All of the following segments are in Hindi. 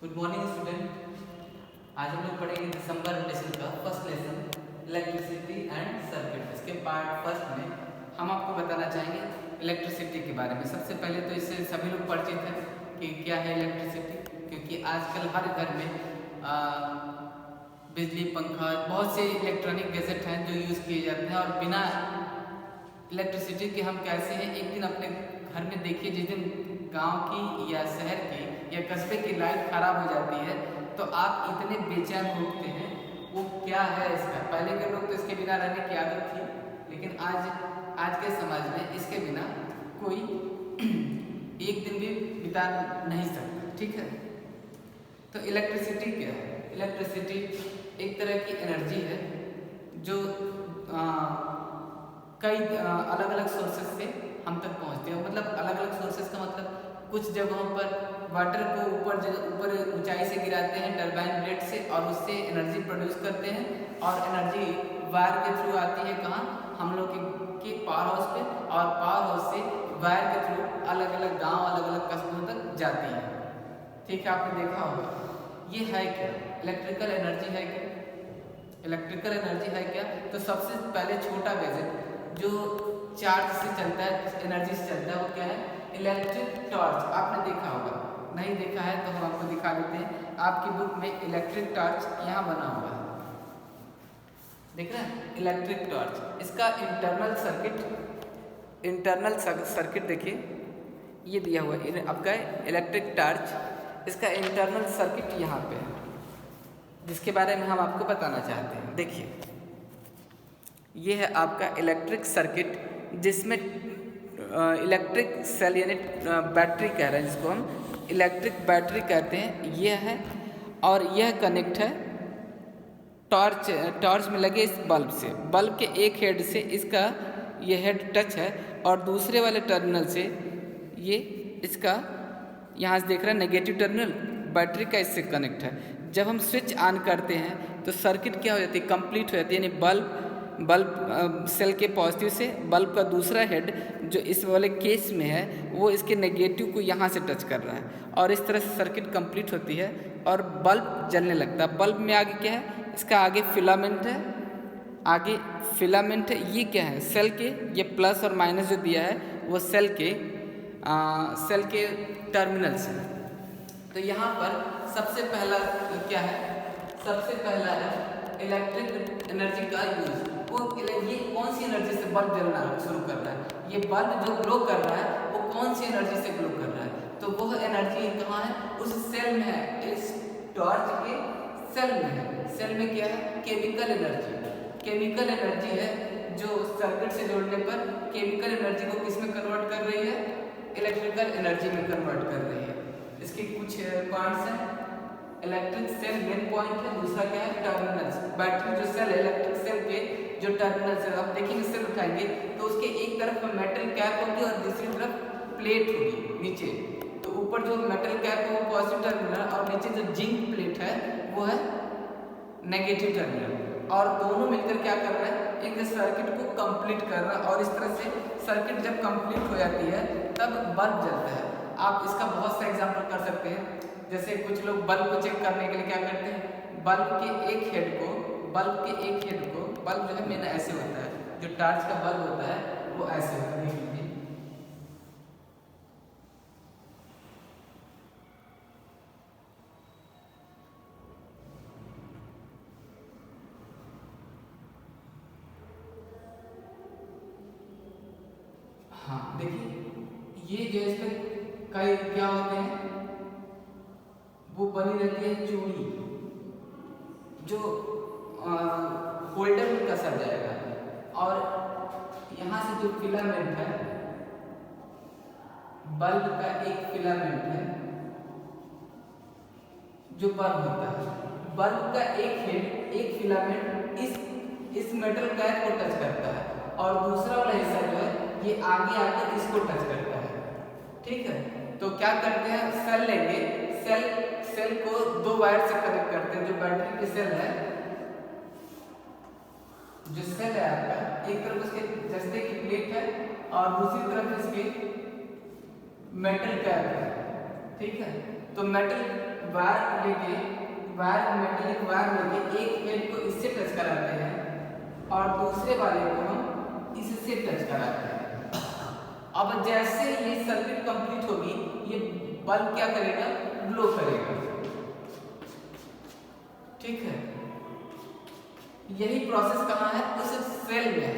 Good morning student. आज हम लोग पढ़ेंगे दिसंबर लेसन का first lesson electricity and circuit. इसके पार्ट फर्स्ट में हम आपको बताना चाहेंगे इलेक्ट्रिसिटी के बारे में। सबसे पहले तो इससे सभी लोग परिचित हैं कि क्या है इलेक्ट्रिसिटी, क्योंकि आजकल हर घर में बिजली, पंखा, बहुत से इलेक्ट्रॉनिक गैजेट हैं जो यूज़ किए जाते हैं। और बिना इलेक्ट्रिसिटी के हम कैसे हैं। एक दिन अपने घर में देखिए, जिस दिन गांव की या शहर की या कस्बे की लाइट खराब हो जाती है तो आप इतने बेचैन होते हैं। वो क्या है इसका। पहले के लोग तो इसके बिना रहने की आदत थी, लेकिन आज के समाज में इसके बिना कोई एक दिन भी बिता नहीं सकता। ठीक है, तो इलेक्ट्रिसिटी क्या है। इलेक्ट्रिसिटी एक तरह की एनर्जी है जो कई अलग अलग सोर्सेज से हम तक पहुंचती है। मतलब अलग अलग सोर्सेज का मतलब कुछ जगहों पर वाटर को ऊपर ऊंचाई से गिराते हैं टरबाइन ब्लेड से, और उससे एनर्जी प्रोड्यूस करते हैं। और एनर्जी वायर के थ्रू आती है कहाँ, हम लोग के पावर हाउस पे, और पावर हाउस से वायर के थ्रू अलग अलग गांव, अलग अलग कस्बों तक जाती है। ठीक है, आपने देखा होगा। ये है क्या, इलेक्ट्रिकल एनर्जी है क्या। इलेक्ट्रिकल एनर्जी है क्या, तो सबसे पहले छोटा गैजेट जो चार्ज से चलता है, एनर्जी से चलता है, वो क्या है, इलेक्ट्रिक टॉर्च। आपने देखा होगा, नहीं देखा है तो हम आपको दिखा देते हैं। आपकी बुक में इलेक्ट्रिक टॉर्च यहाँ बना हुआ है, देख रहे हैं, इलेक्ट्रिक टॉर्च। इसका इंटरनल सर्किट देखिए, ये दिया हुआ है आपका इलेक्ट्रिक टॉर्च। इसका इंटरनल सर्किट यहाँ पे है, जिसके बारे में हम आपको बताना चाहते हैं। देखिए, ये है आपका इलेक्ट्रिक सर्किट, जिसमें इलेक्ट्रिक सेल यानी बैटरी कह रहे हैं, जिसको हम इलेक्ट्रिक बैटरी कहते हैं, ये है। और यह कनेक्ट है टॉर्च में लगे इस बल्ब से। बल्ब के एक हेड से इसका ये हेड टच है, और दूसरे वाले टर्मिनल से ये इसका यहाँ से देख रहे हैं नेगेटिव टर्मिनल, बैटरी का इससे कनेक्ट है। जब हम स्विच ऑन करते हैं तो सर्किट क्या हो जाती है, कंप्लीट हो जाती है। यानी बल्ब सेल के पॉजिटिव से बल्ब का दूसरा हेड जो इस वाले केस में है, वो इसके नेगेटिव को यहाँ से टच कर रहा है, और इस तरह से सर्किट कंप्लीट होती है और बल्ब जलने लगता है। बल्ब में आगे क्या है, इसका आगे फिलामेंट है, आगे फिलामेंट है। ये क्या है, सेल के, ये प्लस और माइनस जो दिया है वो सेल के टर्मिनल्स हैं। तो यहाँ पर सबसे पहला क्या है, सबसे पहला है इलेक्ट्रिक एनर्जी का यूज। ये कौन सी एनर्जी से बल्ब जलना शुरू कर रहा है, ये बल्ब जो ग्लो कर रहा है वो कौन सी एनर्जी से ग्लो कर रहा है, तो वह एनर्जी कहाँ है, उस सेल में है, इस टॉर्च के सेल में है। सेल में क्या है, केमिकल एनर्जी। केमिकल एनर्जी है जो सर्किट से जोड़ने पर केमिकल एनर्जी को किस में कन्वर्ट कर रही है, इलेक्ट्रिकल एनर्जी में कन्वर्ट कर रही है। इसके कुछ पॉइंट्स हैं। इलेक्ट्रिक सेल मेन पॉइंट है, दूसरा क्या है, टर्मिनल्स। बैटरी जो सेल है, इलेक्ट्रिक सेल के जो टर्मिनल्स है, आप देखेंगे सेल उठाएंगे तो उसके एक तरफ मेटल कैप होगी और दूसरी तरफ प्लेट होगी नीचे। तो ऊपर जो मेटल कैप है वो पॉजिटिव टर्मिनल, और नीचे जो जिंक प्लेट है वो है नेगेटिव टर्मिनल। और दोनों मिलकर क्या कर रहा है, एक सर्किट को कंप्लीट कर रहा है। और इस तरह से सर्किट जब कंप्लीट हो जाती है तब बल्ब जलता है। आप इसका बहुत सा एग्जाम्पल कर सकते हैं। जैसे कुछ लोग बल्ब को चेक करने के लिए क्या करते हैं, बल्ब के एक हेड को बल्ब जो है मेन ऐसे होता है, जो टॉर्च का बल्ब होता है वो ऐसे होता है। हाँ देखिए, ये जो इसमें कई क्या होते हैं, वो बनी रहती है चूड़ी, जो होल्डर में कसा जाएगा। और यहाँ से जो फिलामेंट है, बल्ब का एक फिलामेंट है जो बल्ब होता है, बल्ब का एक फिलामेंट इस मेटल कैप को टच करता है, और दूसरा वाला हिस्सा जो है ये आगे आके इसको टच करता है। ठीक है, तो क्या करते हैं, सेल लेंगे, सेल को दो वायर से कनेक्ट करते हैं। जो बैटरी की सेल है, जो सेल है आपका, एक तरफ उसके जस्ते की प्लेट है और दूसरी तरफ इसके मेटल कैप है। ठीक है, तो मेटल मेटेलिक वायर लेके एक एंड को इससे टच कराते हैं और दूसरे वाले को हम इससे टच कराते हैं। अब जैसे ये सर्किट कंप्लीट होगी, ये बल्ब क्या करेगा, ग्लो करेगा। ठीक है, यही प्रोसेस कहाँ है, उस सेल में है,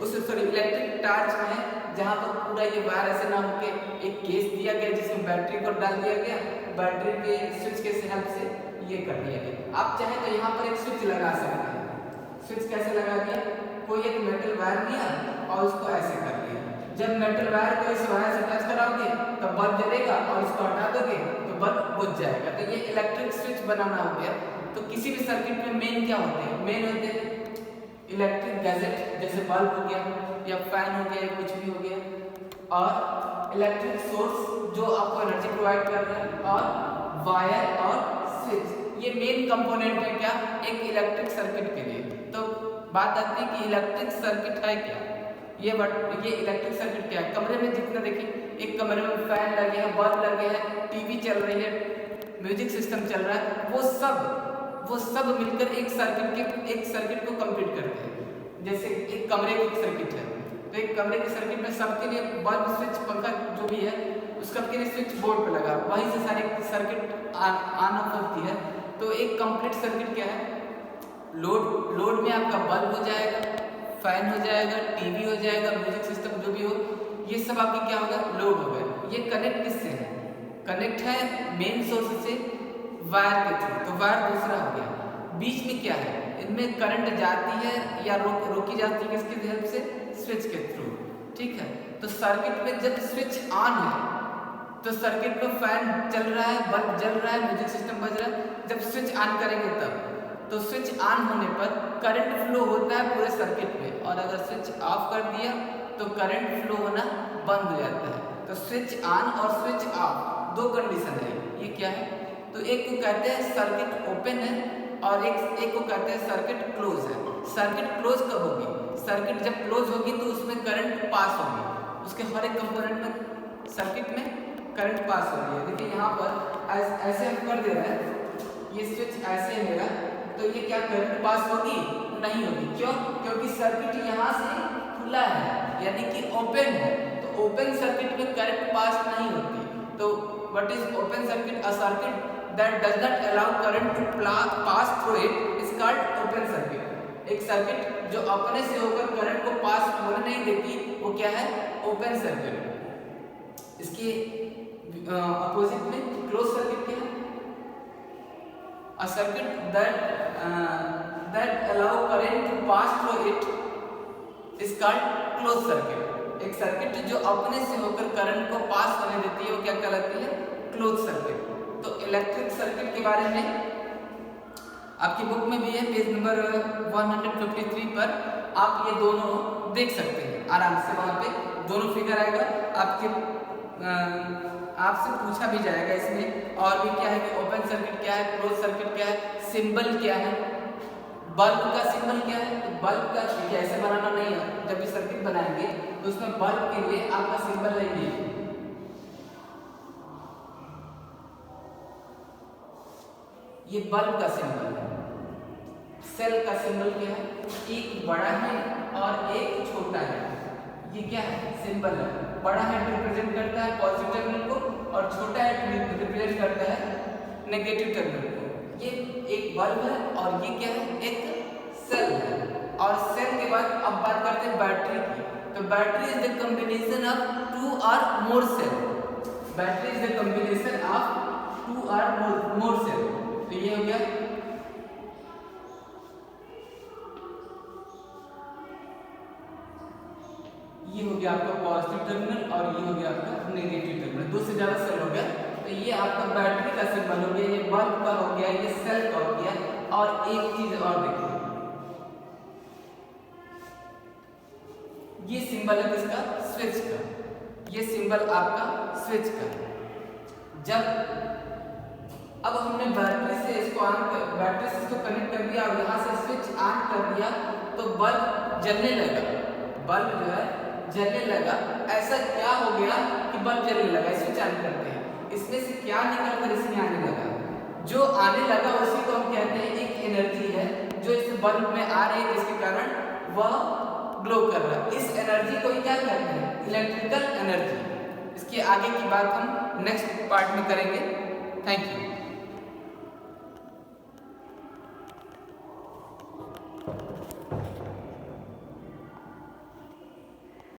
उस इलेक्ट्रिक टार्च में है, जहाँ पर पूरा ये वायर ऐसे ना होके एक केस दिया गया जिसमें बैटरी को डाल दिया गया, बैटरी के स्विच के हेल्प से ये कर दिया गया। आप चाहे तो यहाँ पर एक स्विच लगा सकते हैं। स्विच कैसे लगा दिया, कोई एक मेटल वायर लिया और उसको ऐसे कर दिया। जब मेटल वायर को इस वायर से टच कराओगे तो बल्ब जलेगा और इसको हटा दोगे तो बल्ब बुझ जाएगा। तो ये इलेक्ट्रिक स्विच बनाना हो गया। तो किसी भी सर्किट में मेन क्या होते हैं, मेन होते हैं इलेक्ट्रिक गैजेट, जैसे बल्ब हो गया या फैन हो गया या कुछ भी हो गया, और इलेक्ट्रिक सोर्स जो आपको एनर्जी प्रोवाइड कर रहा है, और वायर और स्विच। ये मेन कंपोनेंट है क्या, एक इलेक्ट्रिक सर्किट के लिए। तो बात आती है कि इलेक्ट्रिक सर्किट है क्या, ये इलेक्ट्रिक सर्किट क्या है। कमरे में जितना देखिए, एक कमरे में फैन लगे हैं, बल्ब लगे हैं, टीवी चल रही है, म्यूजिक सिस्टम चल रहा है, वो सब मिलकर एक सर्किट को कंप्लीट करते हैं। जैसे एक कमरे की सर्किट है, तो एक कमरे की सर्किट में सबके लिए बल्ब, स्विच, पंखा जो भी है उसका के लिए स्विच बोर्ड पे लगा, वहीं से सारी सर्किट ऑन ऑफ होती है। तो एक कंप्लीट सर्किट क्या है, लोड में आपका बल्ब हो जाएगा, फैन हो जाएगा, टीवी हो जाएगा, म्यूजिक सिस्टम जो भी हो, ये सब आपके क्या होगा, लोड हो गए। ये कनेक्ट किससे है, कनेक्ट है मेन सोर्स से वायर के थ्रू, तो वायर दूसरा हो गया। बीच में क्या है, इनमें करंट जाती है या रोकी जाती है किसकी हेल्प से, स्विच के थ्रू। ठीक है, तो सर्किट में जब स्विच ऑन है तो सर्किट में फैन चल रहा है, बल्ब जल रहा है, म्यूजिक सिस्टम बज रहा है। जब स्विच ऑन करेंगे तब, तो स्विच ऑन होने पर करंट फ्लो होता है पूरे सर्किट में, और अगर स्विच ऑफ कर दिया तो करंट फ्लो होना बंद हो जाता है। तो स्विच ऑन और स्विच ऑफ दो कंडीशन है। ये क्या है, तो एक को कहते हैं सर्किट ओपन है और एक को कहते हैं सर्किट क्लोज है। सर्किट क्लोज कब होगी, सर्किट जब क्लोज होगी तो उसमें करंट पास होगी, उसके हर एक कंपोनेंट में सर्किट में करंट पास हो रही है। देखिए यहाँ पर ऐसे हम कर दे रहे हैं, ये स्विच ऐसे है मेरा, तो ये क्या करंट पास होगी, नहीं होगी। क्यों, क्योंकि सर्किट यहाँ से खुला है, यानी कि ओपन है, तो ओपन सर्किट में करंट पास नहीं होती। तो what is open circuit, a circuit that does not allow current to pass through it is called open circuit। एक सर्किट जो अपने से होकर करंट को पास होने नहीं देती, वो क्या है, ओपन सर्किट। इसके अपोजिट में क्लोज सर्किट क्या है, a circuit that allow current to pass through it is called closed circuit। एक सर्किट जो अपने से होकर करंट को पास होने देती है वो क्या कहलाती है, क्लोज सर्किट। तो इलेक्ट्रिक सर्किट के बारे में आपकी बुक में भी है, पेज नंबर 153 पर आप ये दोनों देख सकते हैं आराम से। वहाँ पे दोनों फिगर आएगा, आपसे पूछा भी जाएगा इसमें। और भी क्या है कि ओपन सर्किट क्या है, क्लोज सर्किट क्या है, सिंबल क्या है, बल्ब का सिंबल क्या है। तो बल्ब का ऐसे बनाना नहीं है, जब भी सर्किट बनाएंगे तो उसमें बल्ब के लिए आपका सिंबल लेंगे, ये बल्ब का सिंबल है। सेल का सिंबल क्या है, एक बड़ा है और एक छोटा है। ये क्या है, सिंबल है। बड़ा है रिप्रेजेंट करता है पॉजिटिव टर्मिनल को, और छोटा है रिप्रेजेंट करता है नेगेटिव टर्मिनल को। ये एक बल्ब है और ये क्या है, एक सेल है। और सेल के बाद अब बात करते हैं बैटरी की। तो battery is the combination of two or more cell. Battery is the combination of two or more cell. तो ये हो गया, ये हो गया आपका पॉजिटिव टर्मिनल और ये हो गया आपका नेगेटिव टर्मिनल, दो से ज्यादा सेल हो गया। तो ये आपका बैटरी का सिंबल हो गया, ये बल्ब का हो गया, ये सेल का हो गया। और एक चीज और देखिए, ये सिंबल है किसका, स्विच का। ये सिंबल आपका स्विच का। जब अब हमने बैटरी से इसको कनेक्ट कर दिया और यहाँ से स्विच ऑन कर दिया तो बल्ब जलने लगा, बल्ब जो है जलने लगा। ऐसा क्या हो गया कि बल्ब जलने लगा, स्विच ऑन करते हैं, इसमें से क्या निकल कर इसमें आने लगा, जो आने लगा उसी को हम कहते हैं एक एनर्जी है जो इस बल्ब में आ रही है, जिसके कारण वह ग्लो कर रहा है। इस एनर्जी को क्या कहते हैं? Electrical energy. इसके आगे की बात हम नेक्स्ट पार्ट में करेंगे। Thank you.